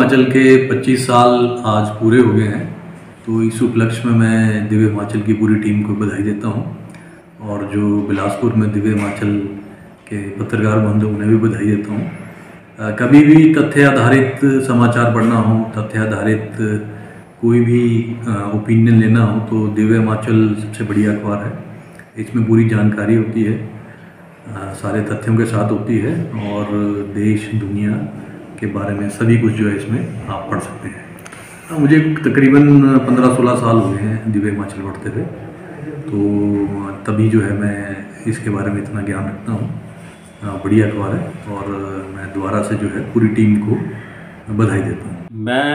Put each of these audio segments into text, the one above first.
हिमाचल के 25 साल आज पूरे हो गए हैं, तो इस उपलक्ष्य में मैं दिव्य हिमाचल की पूरी टीम को बधाई देता हूं और जो बिलासपुर में दिव्य हिमाचल के पत्रकार बंधु उन्हें भी बधाई देता हूं। कभी भी तथ्य आधारित समाचार पढ़ना हो, तथ्य आधारित कोई भी ओपिनियन लेना हो तो दिव्य हिमाचल सबसे बढ़िया अखबार है। इसमें पूरी जानकारी होती है, सारे तथ्यों के साथ होती है और देश दुनिया के बारे में सभी कुछ जो है इसमें आप पढ़ सकते हैं। मुझे तकरीबन 15-16 साल हुए हैं दिव्य हिमाचल पढ़ते हुए, तो तभी जो है मैं इसके बारे में इतना ज्ञान रखता हूँ। बढ़िया अखबार है और मैं दोबारा से जो है पूरी टीम को बधाई देता हूँ। मैं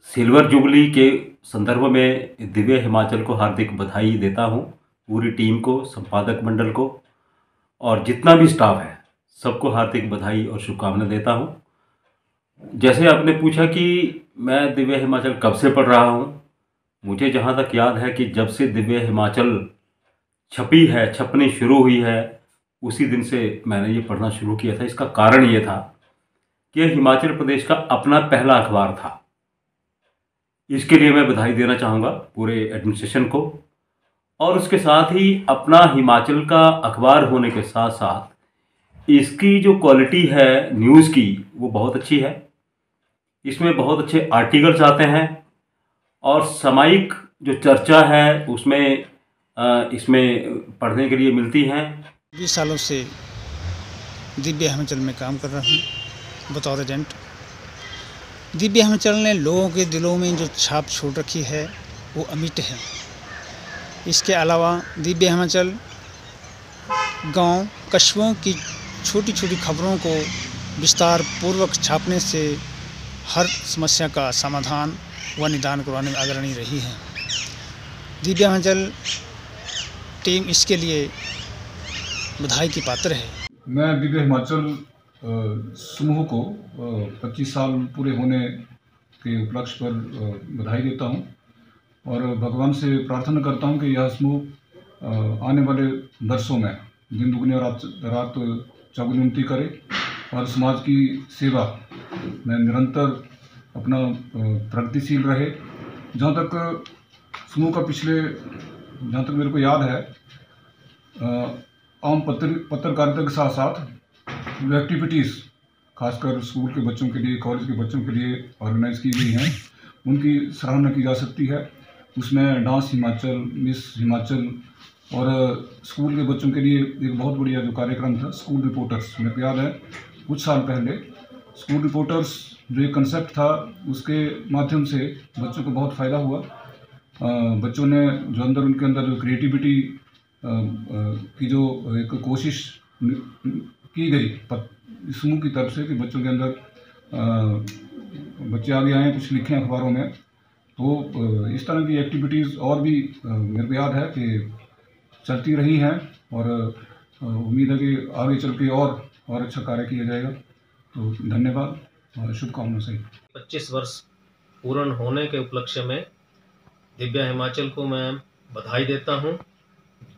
सिल्वर जुबली के संदर्भ में दिव्य हिमाचल को हार्दिक बधाई देता हूँ, पूरी टीम को, संपादक मंडल को और जितना भी स्टाफ है सबको हार्दिक बधाई और शुभकामनाएं देता हूँ। जैसे आपने पूछा कि मैं दिव्य हिमाचल कब से पढ़ रहा हूँ, मुझे जहाँ तक याद है कि जब से दिव्य हिमाचल छपी है, छपनी शुरू हुई है, उसी दिन से मैंने ये पढ़ना शुरू किया था। इसका कारण ये था कि हिमाचल प्रदेश का अपना पहला अखबार था। इसके लिए मैं बधाई देना चाहूँगा पूरे एडमिनिस्ट्रेशन को, और उसके साथ ही अपना हिमाचल का अखबार होने के साथ साथ इसकी जो क्वालिटी है न्यूज़ की वो बहुत अच्छी है। इसमें बहुत अच्छे आर्टिकल्स आते हैं और सामयिक जो चर्चा है उसमें इसमें पढ़ने के लिए मिलती हैं। 20 सालों से दिव्य हिमाचल में काम कर रहा हूँ बतौर एजेंट। दिव्य हिमाचल ने लोगों के दिलों में जो छाप छोड़ रखी है वो अमिट है। इसके अलावा दिव्य हिमाचल गांव कस्बों की छोटी छोटी खबरों को विस्तार पूर्वक छापने से हर समस्या का समाधान व निदान करवाने में अग्रणी रही है। दिव्य हिमाचल टीम इसके लिए बधाई की पात्र है। मैं दिव्य हिमाचल समूह को 25 साल पूरे होने के उपलक्ष्य पर बधाई देता हूं और भगवान से प्रार्थना करता हूं कि यह समूह आने वाले वर्षों में दिन दुगनी और रात चौगुनी उन्नति करे और समाज की सेवा में निरंतर अपना प्रगतिशील रहे। जहाँ तक समूह का जहाँ तक मेरे को याद है, आम पत्रकारिता के साथ साथ जो एक्टिविटीज़ खासकर स्कूल के बच्चों के लिए, कॉलेज के बच्चों के लिए ऑर्गेनाइज की गई हैं, उनकी सराहना की जा सकती है। उसमें डांस हिमाचल, मिस हिमाचल और स्कूल के बच्चों के लिए एक बहुत बढ़िया जो कार्यक्रम था स्कूल रिपोर्टर्स, मेरे को याद है कुछ साल पहले स्कूल रिपोर्टर्स जो एक कंसेप्ट था उसके माध्यम से बच्चों को बहुत फ़ायदा हुआ। बच्चों ने जो उनके अंदर जो क्रिएटिविटी की जो एक कोशिश की गई समूह की तरफ से कि बच्चों के अंदर बच्चे आगे आए, कुछ लिखें अखबारों में, तो इस तरह की एक्टिविटीज़ और भी मेरे को याद है कि चलती रही हैं और उम्मीद है कि आगे चल के और अच्छा कार्य किया जाएगा। तो धन्यवाद और शुभकामनाएं सही। 25 वर्ष पूर्ण होने के उपलक्ष्य में दिव्य हिमाचल को मैं बधाई देता हूं।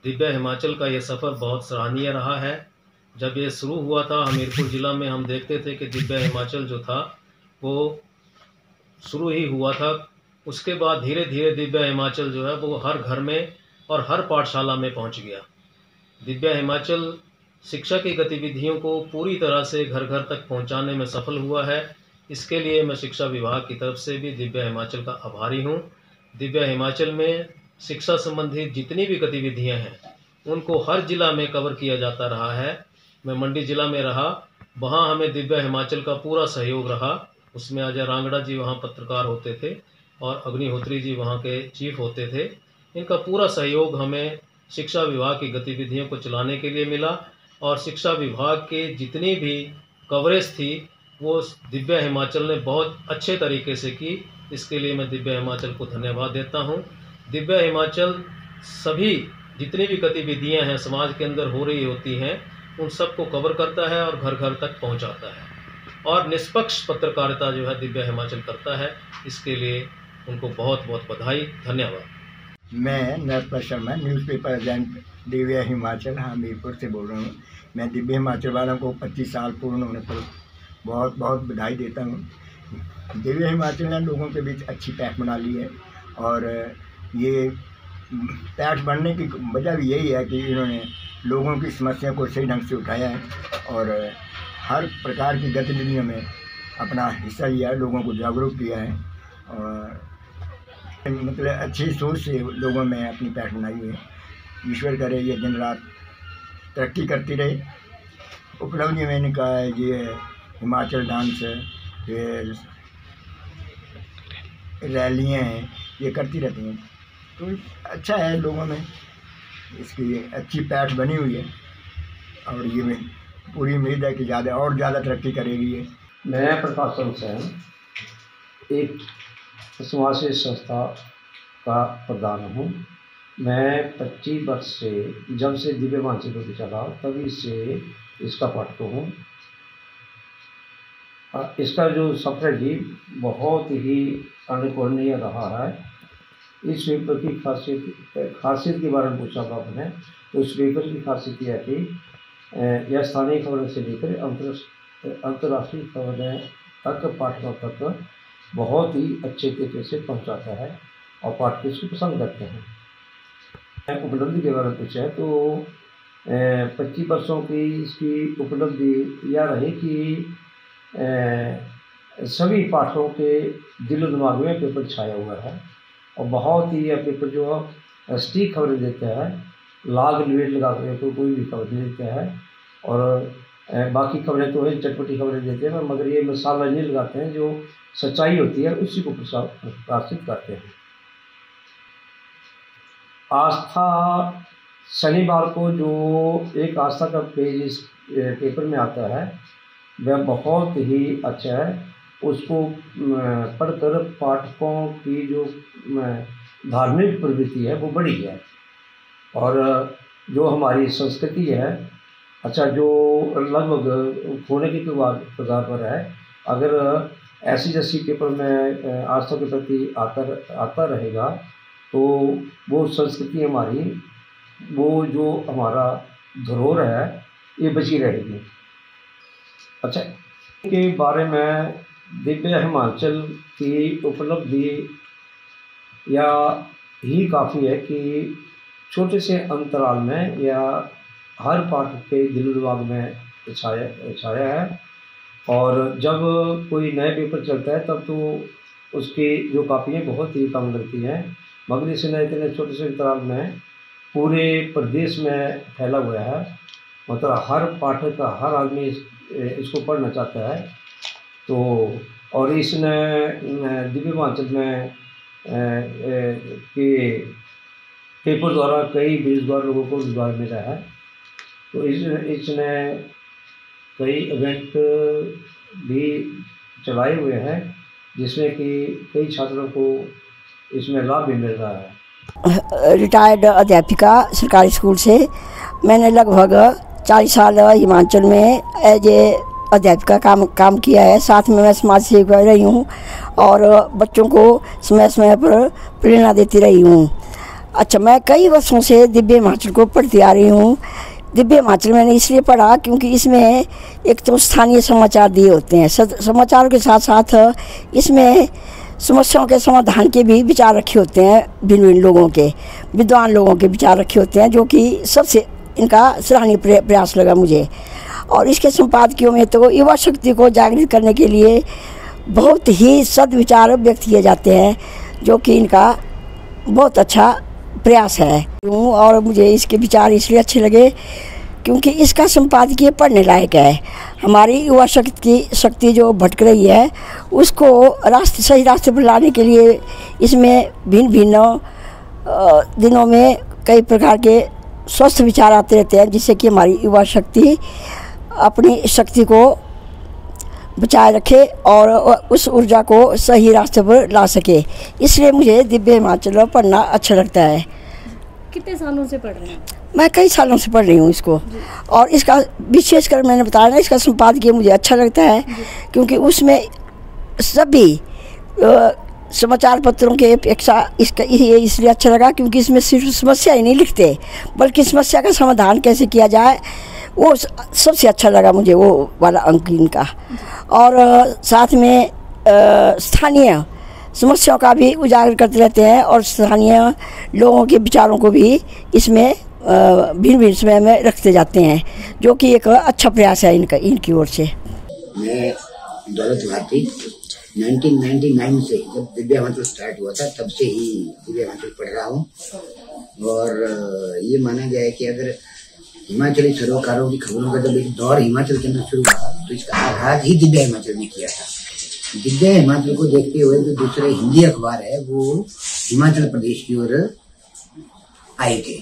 दिव्य हिमाचल का ये सफ़र बहुत सराहनीय रहा है। जब ये शुरू हुआ था हमीरपुर ज़िला में, हम देखते थे कि दिव्य हिमाचल जो था वो शुरू ही हुआ था। उसके बाद धीरे धीरे दिव्य हिमाचल जो है वो हर घर में और हर पाठशाला में पहुंच गया। दिव्य हिमाचल शिक्षा की गतिविधियों को पूरी तरह से घर घर तक पहुंचाने में सफल हुआ है। इसके लिए मैं शिक्षा विभाग की तरफ से भी दिव्य हिमाचल का आभारी हूं। दिव्य हिमाचल में शिक्षा संबंधी जितनी भी गतिविधियां हैं उनको हर जिला में कवर किया जाता रहा है। मैं मंडी जिला में रहा, वहाँ हमें दिव्य हिमाचल का पूरा सहयोग रहा। उसमें अजय रांगड़ा जी वहाँ पत्रकार होते थे और अग्निहोत्री जी वहाँ के चीफ होते थे। इनका पूरा सहयोग हमें शिक्षा विभाग की गतिविधियों को चलाने के लिए मिला और शिक्षा विभाग के जितनी भी कवरेज थी वो दिव्य हिमाचल ने बहुत अच्छे तरीके से की। इसके लिए मैं दिव्य हिमाचल को धन्यवाद देता हूँ। दिव्य हिमाचल सभी जितनी भी गतिविधियाँ हैं समाज के अंदर हो रही होती हैं उन सबको कवर करता है और घर घर तक पहुँचाता है और निष्पक्ष पत्रकारिता जो है दिव्य हिमाचल करता है। इसके लिए उनको बहुत बहुत बधाई, धन्यवाद। मैं नरपत शर्मा, न्यूज़पेपर एजेंट दिव्य हिमाचल हमीरपुर से बोल रहा हूँ। मैं दिव्य हिमाचल वालों को 25 साल पूर्ण होने पर बहुत बहुत बधाई देता हूँ। दिव्य हिमाचल ने लोगों के बीच अच्छी पैठ बना ली है। और ये पैठ बनने की वजह भी यही है कि इन्होंने लोगों की समस्या को सही ढंग से उठाया है और हर प्रकार की गतिविधियों में अपना हिस्सा लिया है, लोगों को जागरूक किया है और मतलब अच्छी सोच से लोगों में अपनी पैठ बनाई हुई है। ईश्वर करे ये दिन रात तरक्की करती रहे। उपलब्धि में इनका ये हिमाचल डांस, ये रैलियाँ हैं, ये करती रहती हैं, तो अच्छा है लोगों में इसकी अच्छी पैठ बनी हुई है और ये पूरी उम्मीद है कि ज़्यादा तरक्की करेगी ये। मैं प्रकाश हुसैन एक समाजसेवी संस्था का प्रधान हूँ। मैं 25 वर्ष से जब से दिव्य हिमाचल को चला तभी से इसका पाठक हूँ। इसका जो सफर जी बहुत ही अनुकरणीय रहा है। इस पेपर की खासियत के बारे में पूछा था आपने, तो इस पेपर की खासियत यह है कि यह स्थानीय खबरों से लेकर अंतर्राष्ट्रीय खबरें तक पाठकों तक बहुत ही अच्छे तरीके से पहुंचाता है और पाठक इसको पसंद करते हैं। उपलब्धि के बारे में पूछा है तो 25 वर्षों की इसकी उपलब्धि यह रही कि सभी पाठकों के दिलो दिमाग में पेपर छाया हुआ है और बहुत ही यह पेपर जो सटीक खबरें देता है, लाग लिवेट लगा कर कोई भी खबर नहीं देता है। और बाकी खबरें तो है चटपटी खबरें देते हैं, मगर ये मसाला नहीं लगाते हैं, जो सच्चाई होती है उसी को प्रकाशित करते हैं। आस्था शनिवार को जो एक आस्था का पेज इस पेपर में आता है वह बहुत ही अच्छा है। उसको पढ़कर पाठकों की जो धार्मिक प्रवृत्ति है वो बढ़ी है और जो हमारी संस्कृति है अच्छा जो लगभग खोने की कगार पर है। अगर ऐसी जैसी पेपर में आस्था के प्रति आता रहेगा तो वो संस्कृति हमारी, वो जो हमारा धरोहर है ये बची रहेगी। अच्छा, के बारे में दिव्य हिमाचल की उपलब्धि या ही काफ़ी है कि छोटे से अंतराल में या हर पाठक के दिल दिमाग में छाया है और जब कोई नए पेपर चलता है तब तो उसकी जो कापियाँ बहुत ही कम लगती हैं, मगर इस इतने छोटे से अंतराल में पूरे प्रदेश में फैला हुआ है। मतलब हर पाठक का हर आदमी इसको पढ़ना चाहता है। तो और इसने दिव्य हिमाचल में के पेपर द्वारा कई बेरोजगार लोगों को रोजगार मिला है। तो इसने कई इवेंट भी चलाए हुए हैं जिसमें कि कई छात्रों को इसमें लाभ भी मिल रहा है। रिटायर्ड अध्यापिका सरकारी स्कूल से मैंने लगभग 40 साल हिमाचल में एज ए अध्यापिका काम किया है। साथ में मैं समाज सेवा कर रही हूँ और बच्चों को समय समय पर प्रेरणा देती रही हूँ। अच्छा, मैं कई वर्षों से दिव्य हिमाचल को पढ़ती आ रही हूँ। दिव्य हिमाचल मैंने इसलिए पढ़ा क्योंकि इसमें एक तो स्थानीय समाचार दिए होते हैं, समाचारों के साथ साथ इसमें समस्याओं के समाधान के भी विचार रखे होते हैं, भिन्न भिन्न लोगों के, विद्वान लोगों के विचार रखे होते हैं, जो कि सबसे इनका सराहनीय प्रयास लगा मुझे। और इसके संपादकीयों में तो युवा शक्ति को जागृत करने के लिए बहुत ही सद्विचार व्यक्त किए जाते हैं, जो कि इनका बहुत अच्छा प्रयास है। और मुझे इसके विचार इसलिए अच्छे लगे क्योंकि इसका संपादकीय पढ़ने लायक है। हमारी युवा शक्ति जो भटक रही है उसको सही रास्ते पर लाने के लिए इसमें भिन्न भिन्न दिनों में कई प्रकार के स्वस्थ विचार आते रहते हैं, जिससे कि हमारी युवा शक्ति अपनी शक्ति को बचाए रखे और उस ऊर्जा को सही रास्ते पर ला सके। इसलिए मुझे दिव्य हिमाचल पढ़ना अच्छा लगता है। कितने सालों से पढ़ रहे हैं? मैं कई सालों से पढ़ रही हूँ इसको और इसका विशेषकर मैंने बताया ना, इसका संपादकीय मुझे अच्छा लगता है क्योंकि उसमें सभी समाचार पत्रों के अपेक्षा इसका ये इसलिए अच्छा लगा क्योंकि इसमें सिर्फ समस्या ही नहीं लिखते बल्कि समस्या का समाधान कैसे किया जाए वो सबसे अच्छा लगा मुझे, वो वाला अंक इनका। और साथ में स्थानीय समस्याओं का भी उजागर करते रहते हैं और स्थानीय लोगों के विचारों को भी इसमें भिन्न भिन्न समय में रखते जाते हैं, जो कि एक अच्छा प्रयास है इनकी ओर से। मैं दौलत भारती 1999 से जब दिव्य हिमाचल स्टार्ट हुआ था तब से ही दिव्य हिमाचल पढ़ रहा हूँ। और ये माना गया है कि अगर हिमाचली सरोकारों की खबरों का जब एक दौर हिमाचल के अंदर शुरू हुआ तो इसका आगाज ही दिव्य हिमाचल ने किया था। दिव्य हिमाचल को देखते हुए जो दूसरे हिंदी अखबार है वो हिमाचल प्रदेश की ओर आए थे।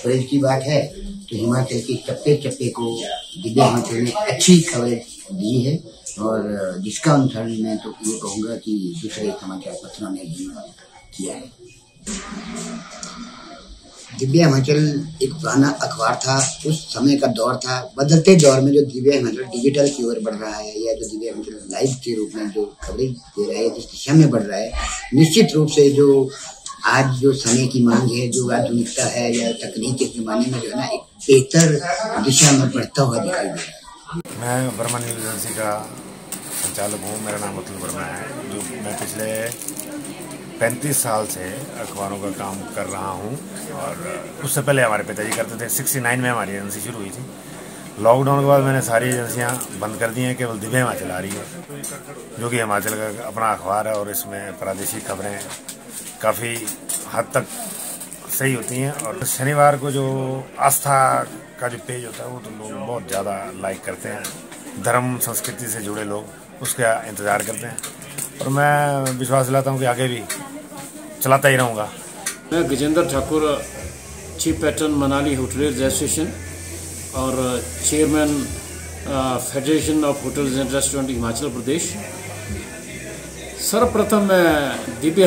कवरेज की बात है तो हिमाचल के चप्पे चप्पे को दिव्य हिमाचल ने अच्छी कवरेज दी है और जिसका अनुसरण मैं तो ये कहूँगा कि दूसरे समाचार पत्रों ने भी किया है। दिव्य हिमाचल एक पुराना अखबार था, उस समय का दौर था। बदलते दौर में जो दिव्य हिमाचल डिजिटल की ओर बढ़ रहा है या जो दिव्य हिमाचल लाइव के रूप में जो खबरें दे रहा है, जिस दिशा में बढ़ रहा है, निश्चित रूप से जो आज जो समय की मांग है, जो आधुनिकता है या तकनीक के जमाने में जो है ना एक बेहतर दिशा में बढ़ता हुआ दिखाई दे रहा है। मैं वर्मा न्यूज़ एजेंसी का संचालक हूँ। मेरा नाम अतुल वर्मा है। जो मैं पिछले 35 साल से अखबारों का काम कर रहा हूँ और उससे पहले हमारे पिताजी करते थे। 69 में हमारी एजेंसी शुरू हुई थी। लॉकडाउन के बाद मैंने सारी एजेंसियाँ बंद कर दी हैं, केवल दिव्य हिमाचल आ रही है जो कि हिमाचल का अपना अखबार है और इसमें प्रादेशिक खबरें काफ़ी हद तक सही होती हैं। और शनिवार को जो आस्था का जो पेज होता है वो तो लोग बहुत ज़्यादा लाइक करते हैं। धर्म संस्कृति से जुड़े लोग उसका इंतज़ार करते हैं और मैं विश्वास दिलाता हूँ कि आगे भी चलाता ही रहूँगा। मैं Gajendra Thakur, chief patron Manali hoteliers association और chairman federation of hotels and restaurant Himachal Pradesh. सर्वप्रथम मैं दिव्य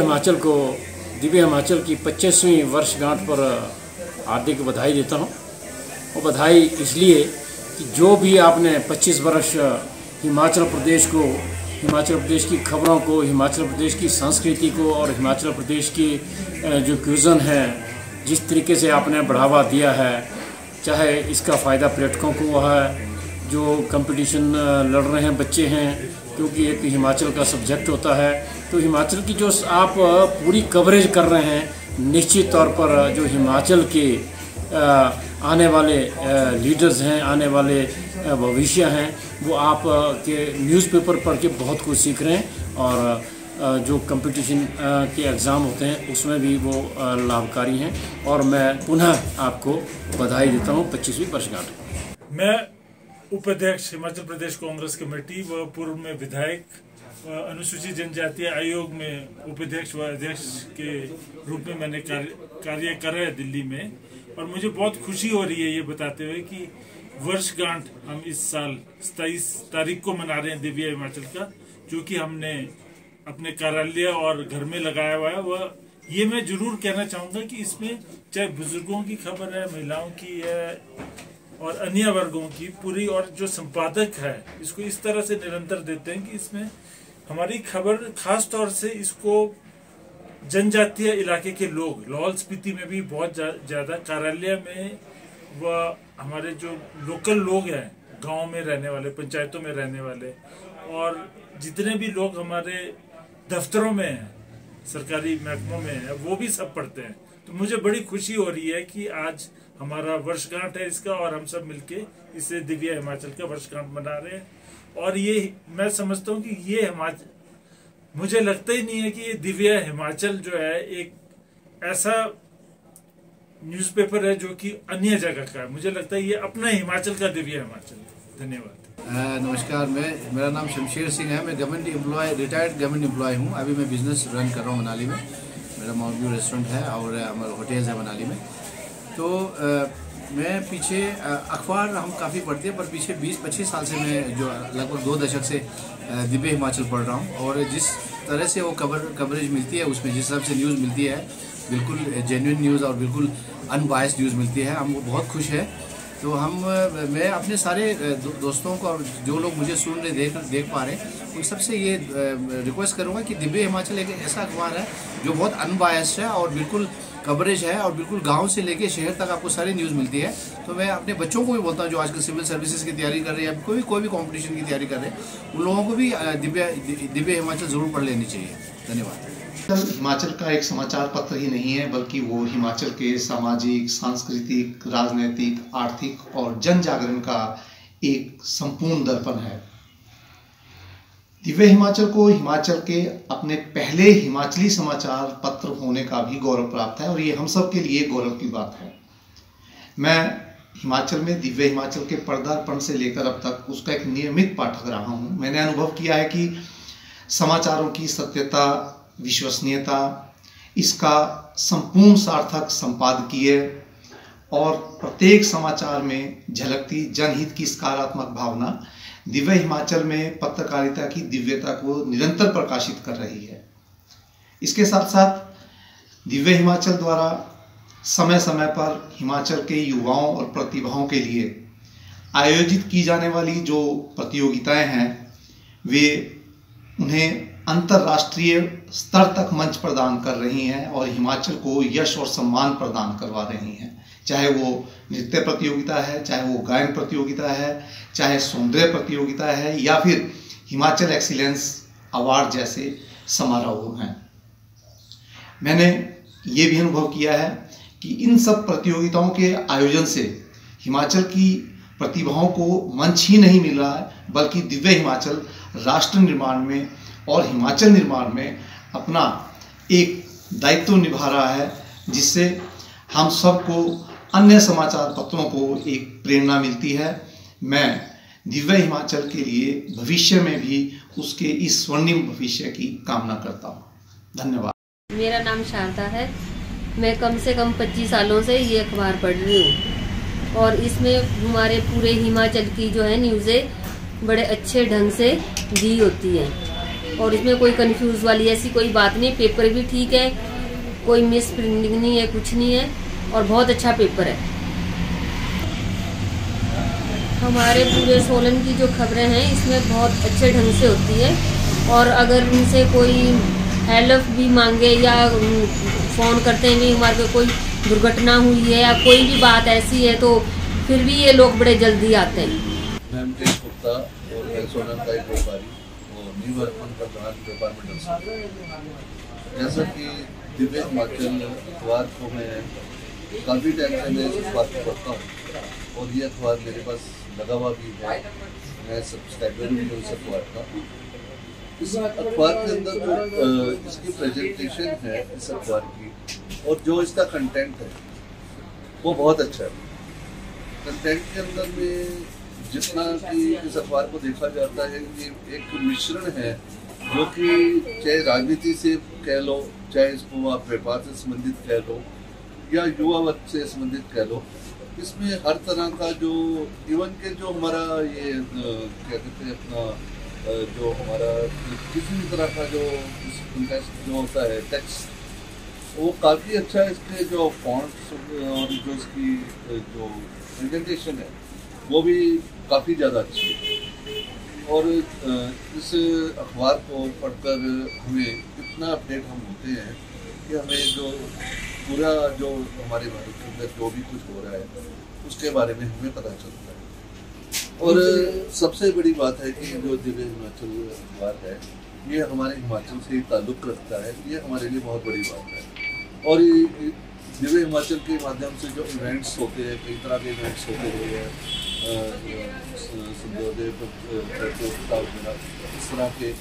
हिमाचल की 25वीं वर्षगांठ पर हार्दिक बधाई देता हूं। और बधाई इसलिए कि जो भी आपने 25 वर्ष हिमाचल प्रदेश को, हिमाचल प्रदेश की खबरों को, हिमाचल प्रदेश की संस्कृति को और हिमाचल प्रदेश की जो क्यूजन है, जिस तरीके से आपने बढ़ावा दिया है, चाहे इसका फ़ायदा पर्यटकों को हुआ है, जो कंपटीशन लड़ रहे हैं बच्चे हैं, क्योंकि एक हिमाचल का सब्जेक्ट होता है, तो हिमाचल की जो आप पूरी कवरेज कर रहे हैं, निश्चित तौर पर जो हिमाचल के आने वाले लीडर्स हैं, आने वाले भविष्य हैं, वो आप के न्यूज़पेपर पढ़ के बहुत कुछ सीख रहे हैं और जो कंपटीशन के एग्ज़ाम होते हैं उसमें भी वो लाभकारी हैं। और मैं पुनः आपको बधाई देता हूँ 25वीं वर्षगांठ। मैं उपाध्यक्ष हिमाचल प्रदेश कांग्रेस कमेटी व पूर्व में विधायक अनुसूचित जनजातीय आयोग में उपाध्यक्ष व अध्यक्ष के रूप में मैंने कार्य करा है दिल्ली में। और मुझे बहुत खुशी हो रही है ये बताते हुए कि वर्षगांठ हम इस साल 27 तारीख को मना रहे हैं दिव्य हिमाचल का, जो कि हमने अपने कार्यालय और घर में लगाया हुआ है। वह ये मैं जरूर कहना चाहूँगा कि इसमें चाहे बुजुर्गों की खबर है, महिलाओं की है और अन्य वर्गों की पूरी, और जो संपादक है इसको इस तरह से निरंतर देते हैं कि इसमें हमारी खबर खास तौर से इसको जनजातीय इलाके के लोग, लाहौल स्पीति में भी बहुत ज़्यादा कार्यालय में व हमारे जो लोकल लोग हैं, गांव में रहने वाले, पंचायतों में रहने वाले और जितने भी लोग हमारे दफ्तरों में हैं, सरकारी महकमों में हैं, वो भी सब पढ़ते हैं। तो मुझे बड़ी खुशी हो रही है कि आज हमारा वर्षगांठ है इसका और हम सब मिलके इसे दिव्य हिमाचल का वर्षगांठ मना रहे हैं। और ये मैं समझता हूँ कि ये मुझे लगता ही नहीं है कि ये दिव्य हिमाचल जो है एक ऐसा न्यूज़पेपर है जो कि अन्य जगह का है। मुझे लगता है ये अपना हिमाचल का दिव्य हिमाचल है। धन्यवाद। नमस्कार, मेरा नाम शमशेर सिंह है। मैं government employ, retired government employ हूँ। अभी मैं बिजनेस रन कर रहा हूँ मनाली में। मेरा माउंट रेस्टोरेंट है और हमारे होटल्स है मनाली में। तो मैं पीछे अखबार हम काफ़ी पढ़ते हैं, पर पीछे 20-25 साल से मैं जो लगभग 2 दशक से दिव्य हिमाचल पढ़ रहा हूँ। और जिस तरह से वो कवरेज मिलती है, उसमें जिस हिसाब से न्यूज़ मिलती है, बिल्कुल जेन्युइन न्यूज़ और बिल्कुल अनबायस्ड न्यूज़ मिलती है। हम वो बहुत खुश है तो मैं अपने सारे दोस्तों को और जो लोग मुझे सुन रहे देख पा रहे हैं उन सबसे ये रिक्वेस्ट करूँगा कि दिव्य हिमाचल एक ऐसा अखबार है जो बहुत अनबायस्ड है और बिल्कुल कवरेज है और बिल्कुल गांव से लेके शहर तक आपको सारी न्यूज़ मिलती है। तो मैं अपने बच्चों को भी बोलता हूँ जो आजकल सिविल सर्विसेज की तैयारी कर रहे हैं या कोई भी कंपटीशन की तैयारी कर रहे हैं, उन लोगों को भी दिव्य हिमाचल ज़रूर पढ़ लेनी चाहिए। धन्यवाद। हिमाचल का एक समाचार पत्र ही नहीं है बल्कि वो हिमाचल के सामाजिक, सांस्कृतिक, राजनीतिक, आर्थिक और जन जागरण का एक संपूर्ण दर्पण है। दिव्य हिमाचल को हिमाचल के अपने पहले हिमाचली समाचार पत्र होने का भी गौरव प्राप्त है और ये हम सब के लिए गौरव की बात है। मैं हिमाचल में दिव्य हिमाचल के पदार्पण से लेकर अब तक उसका एक नियमित पाठक रहा हूँ। मैंने अनुभव किया है कि समाचारों की सत्यता, विश्वसनीयता, इसका संपूर्ण सार्थक संपादकीय और प्रत्येक समाचार में झलकती जनहित की सकारात्मक भावना दिव्य हिमाचल में पत्रकारिता की दिव्यता को निरंतर प्रकाशित कर रही है। इसके साथ साथ दिव्य हिमाचल द्वारा समय समय पर हिमाचल के युवाओं और प्रतिभाओं के लिए आयोजित की जाने वाली जो प्रतियोगिताएं हैं वे उन्हें अंतर्राष्ट्रीय स्तर तक मंच प्रदान कर रही हैं और हिमाचल को यश और सम्मान प्रदान करवा रही हैं। चाहे वो नृत्य प्रतियोगिता है, चाहे वो गायन प्रतियोगिता है, चाहे सौंदर्य प्रतियोगिता है या फिर हिमाचल एक्सीलेंस अवार्ड जैसे समारोह हैं। मैंने ये भी अनुभव किया है कि इन सब प्रतियोगिताओं के आयोजन से हिमाचल की प्रतिभाओं को मंच ही नहीं मिल रहा है बल्कि दिव्य हिमाचल राष्ट्र निर्माण में और हिमाचल निर्माण में अपना एक दायित्व निभा रहा है, जिससे हम सबको अन्य समाचार पत्रों को एक प्रेरणा मिलती है। मैं दिव्य हिमाचल के लिए भविष्य में भी उसके इस स्वर्णिम भविष्य की कामना करता हूँ। धन्यवाद। मेरा नाम शारदा है। मैं कम से कम 25 सालों से ये अखबार पढ़ रही हूँ और इसमें हमारे पूरे हिमाचल की जो है न्यूज़ें बड़े अच्छे ढंग से दी होती हैं और इसमें कोई कंफ्यूज वाली ऐसी कोई बात नहीं। पेपर भी ठीक है, कोई मिस प्रिंटिंग नहीं है, कुछ नहीं है और बहुत अच्छा पेपर है। हमारे पूरे सोलन की जो खबरें हैं इसमें बहुत अच्छे ढंग से होती है और अगर उनसे कोई हेल्प भी मांगे या फ़ोन करते हैं भी हमारे को कोई दुर्घटना हुई है या कोई भी बात ऐसी है तो फिर भी ये लोग बड़े जल्दी आते हैं। मैं मुकेश गुप्ता और मैं सोलन का एक व्यापारी और न्यू वर्कमन का ब्रांच डिपार्टमेंटल। जैसा कि दिव्य हिमाचल अखबार को मैं काफ़ी टाइम से मैं इस अखबार को पढ़ता हूँ और ये अखबार मेरे पास लगा हुआ भी है। मैं सब्सक्राइबर भी हूँ इस अखबार का। इस अखबार के अंदर जो इसकी प्रेजेंटेशन है इस अखबार की और जो इसका कंटेंट है वो बहुत अच्छा है। कंटेंट के अंदर में जितना कि इस अखबार को देखा जाता है ये एक मिश्रण है जो कि चाहे राजनीति से कह लो, चाहे इसको आप व्यापार से संबंधित कह लो या युवा वर्ग से संबंधित कह लो, इसमें हर तरह का जो इवन के जो हमारा ये क्या कहते हैं अपना जो हमारा किसी भी तरह का जो जो होता है टेक्स्ट वो काफ़ी अच्छा है। इसके जो फॉन्ट्स और जो इसकी जो प्रेजेंटेशन है वो भी काफ़ी ज़्यादा अच्छी है और इस अखबार को पढ़कर हमें इतना अपडेट हम होते हैं कि हमें जो पूरा जो हमारे भारत के अंदर जो भी कुछ हो रहा है उसके बारे में हमें पता चलता है। और सबसे बड़ी बात है कि जो दिव्य हिमाचल अखबार है ये हमारे हिमाचल से ताल्लुक़ रखता है, ये हमारे लिए बहुत बड़ी बात है। और दिव्य हिमाचल के माध्यम से जो इवेंट्स होते हैं, कई तरह के इवेंट्स होते हैं, इस तरह के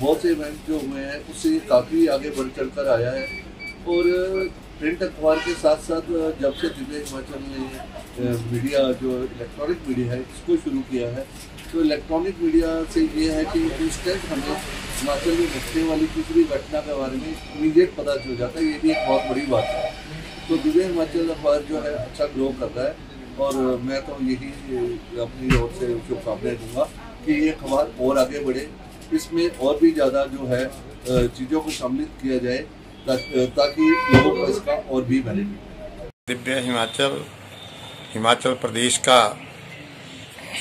बहुत से इवेंट जो हुए हैं उससे काफ़ी आगे बढ़ चढ़ कर आया है। और प्रिंट अखबार के साथ साथ जब से दिव्य हिमाचल ने मीडिया जो इलेक्ट्रॉनिक मीडिया है इसको शुरू किया है तो इलेक्ट्रॉनिक मीडिया से ये है कि इंस्टेंट हमें हिमाचल में घटने वाली किसी भी घटना के बारे में इमीडिएट पता चल जाता है। ये भी एक बहुत बड़ी बात है। तो दिव्य हिमाचल अखबार जो है अच्छा ग्रो कर रहा है और मैं तो यही अपनी ओर से शुभकामनाएं दूँगा कि ये अखबार और आगे बढ़े, इसमें और भी ज़्यादा जो है चीज़ों को सम्मिलित किया जाए ताकि लोगों को इसका और भी बेनिफिट। दिव्य हिमाचल हिमाचल प्रदेश का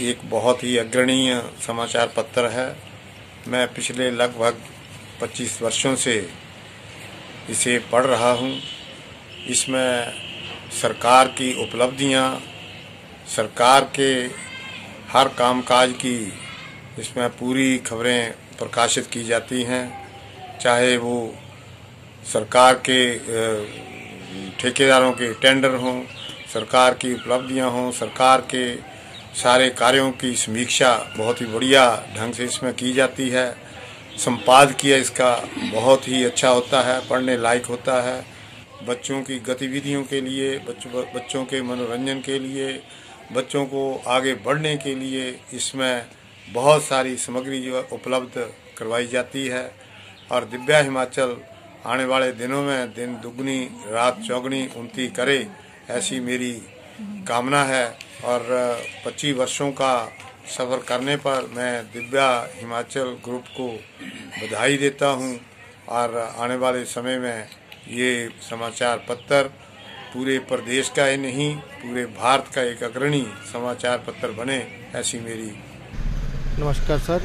एक बहुत ही अग्रणीय समाचार पत्र है। मैं पिछले लगभग 25 वर्षों से इसे पढ़ रहा हूँ। इसमें सरकार की उपलब्धियाँ, सरकार के हर कामकाज की इसमें पूरी खबरें प्रकाशित की जाती हैं, चाहे वो सरकार के ठेकेदारों के टेंडर हों, सरकार की उपलब्धियां हों, सरकार के सारे कार्यों की समीक्षा बहुत ही बढ़िया ढंग से इसमें की जाती है। संपादकीय इसका बहुत ही अच्छा होता है, पढ़ने लायक होता है। बच्चों की गतिविधियों के लिए, बच्चों के मनोरंजन के लिए, बच्चों को आगे बढ़ने के लिए इसमें बहुत सारी सामग्री जो उपलब्ध करवाई जाती है। और दिव्य हिमाचल आने वाले दिनों में दिन दुगनी रात चौगनी उन्नति करे, ऐसी मेरी कामना है। और 25 वर्षों का सफ़र करने पर मैं दिव्य हिमाचल ग्रुप को बधाई देता हूं। और आने वाले समय में ये समाचार पत्र पूरे प्रदेश का ही नहीं, पूरे भारत का एक अग्रणी समाचार पत्र बने, ऐसी मेरी। नमस्कार सर,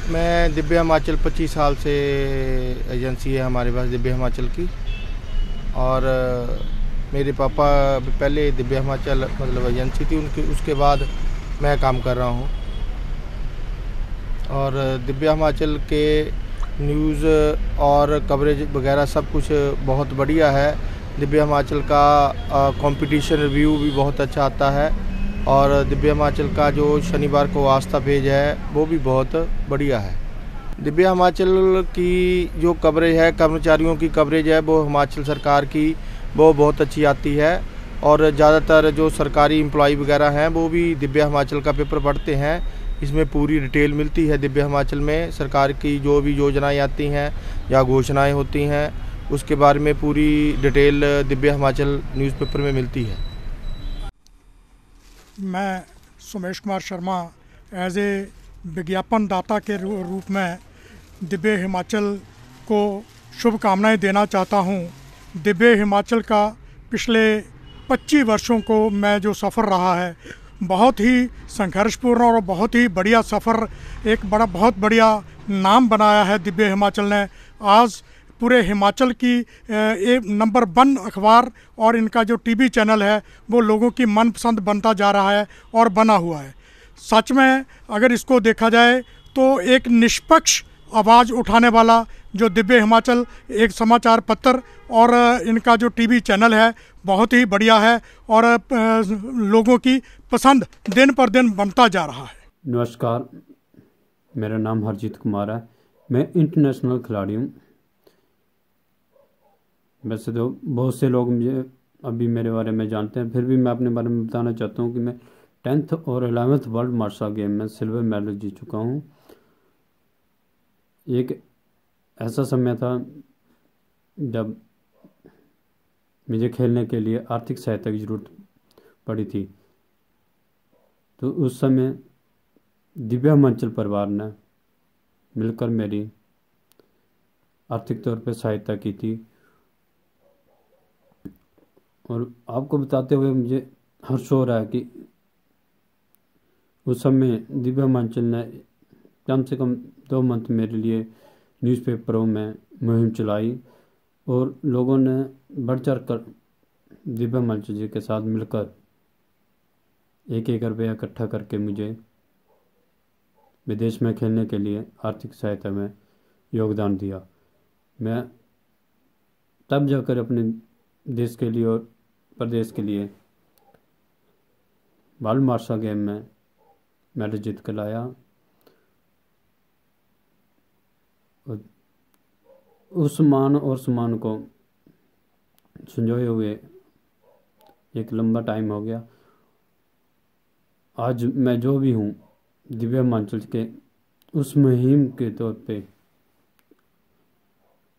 मैं दिव्य हिमाचल 25 साल से एजेंसी है हमारे पास दिव्य हिमाचल की। और मेरे पापा पहले दिव्य हिमाचल मतलब एजेंसी थी उनकी, उसके बाद मैं काम कर रहा हूँ। और दिव्य हिमाचल के न्यूज़ और कवरेज वगैरह सब कुछ बहुत बढ़िया है। दिव्य हिमाचल का कंपटीशन रिव्यू भी बहुत अच्छा आता है। और दिव्य हिमाचल का जो शनिवार को आस्था पेज है वो भी बहुत बढ़िया है। दिव्य हिमाचल की जो कवरेज है, कर्मचारियों की कवरेज है, वो हिमाचल सरकार की वो बहुत अच्छी आती है। और ज़्यादातर जो सरकारी एम्प्लॉय वगैरह हैं वो भी दिव्य हिमाचल का पेपर पढ़ते हैं। इसमें पूरी डिटेल मिलती है। दिव्य हिमाचल में सरकार की जो भी योजनाएं आती हैं या घोषणाएं होती हैं उसके बारे में पूरी डिटेल दिव्य हिमाचल न्यूज़पेपर में मिलती है। मैं सुमेश कुमार शर्मा एज ए विज्ञापन दाता के रूप में दिव्य हिमाचल को शुभकामनाएं देना चाहता हूं। दिव्य हिमाचल का पिछले 25 वर्षों को मैं जो सफ़र रहा है, बहुत ही संघर्षपूर्ण और बहुत ही बढ़िया सफ़र, एक बहुत बढ़िया नाम बनाया है दिव्य हिमाचल ने। आज पूरे हिमाचल की एक नंबर 1 अखबार और इनका जो टीवी चैनल है वो लोगों की मनपसंद बनता जा रहा है और बना हुआ है। सच में अगर इसको देखा जाए तो एक निष्पक्ष आवाज़ उठाने वाला जो दिव्य हिमाचल एक समाचार पत्र और इनका जो टीवी चैनल है बहुत ही बढ़िया है और लोगों की पसंद दिन पर दिन बनता जा रहा है। नमस्कार, मेरा नाम हरजीत कुमार है। मैं इंटरनेशनल खिलाड़ी हूँ। वैसे तो बहुत से लोग मुझे अभी मेरे बारे में जानते हैं, फिर भी मैं अपने बारे में बताना चाहता हूँ कि मैं 10th और 11th वर्ल्ड मार्शल गेम में सिल्वर मेडल जीत चुका हूँ। एक ऐसा समय था जब मुझे खेलने के लिए आर्थिक सहायता की ज़रूरत पड़ी थी, तो उस समय दिव्य हिमाचल परिवार ने मिलकर मेरी आर्थिक तौर पर सहायता की थी। और आपको बताते हुए मुझे हर्ष हो रहा है कि उस समय दिव्य हिमाचल ने कम से कम 2 मंथ मेरे लिए न्यूज़पेपरों में मुहिम चलाई और लोगों ने बढ़ चढ़ कर दिव्य हिमाचल जी के साथ मिलकर 1-1 रुपया इकट्ठा करके मुझे विदेश में खेलने के लिए आर्थिक सहायता में योगदान दिया। मैं तब जाकर अपने देश के लिए और प्रदेश के लिए वर्ल्ड मार्शल गेम में मेडल जीत कर लाया। उस मान और सम्मान को संजोए हुए एक लंबा टाइम हो गया। आज मैं जो भी हूँ दिव्य हिमाचल के उस मुहिम के तौर पे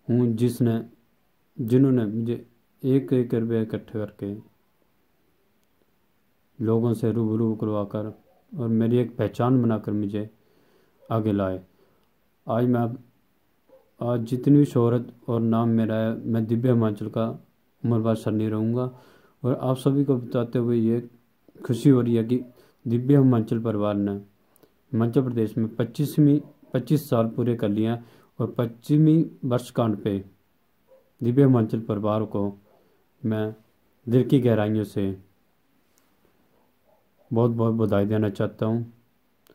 हूँ जिन्होंने मुझे 1-1 रुपया इकट्ठे करके लोगों से रूबरू करवाकर और मेरी एक पहचान बनाकर मुझे आगे लाए। आज जितनी शोहरत और नाम मेरा है, मैं दिव्य हिमाचल का उम्र भर सर नहीं रहूँगा। और आप सभी को बताते हुए ये खुशी हो रही है कि दिव्य हिमाचल परिवार ने हिमाचल प्रदेश में 25 साल पूरे कर लिए हैं और 25वीं वर्षगांठ पे दिव्य हिमाचल परिवार को मैं दिल की गहराइयों से बहुत बहुत बधाई देना चाहता हूँ।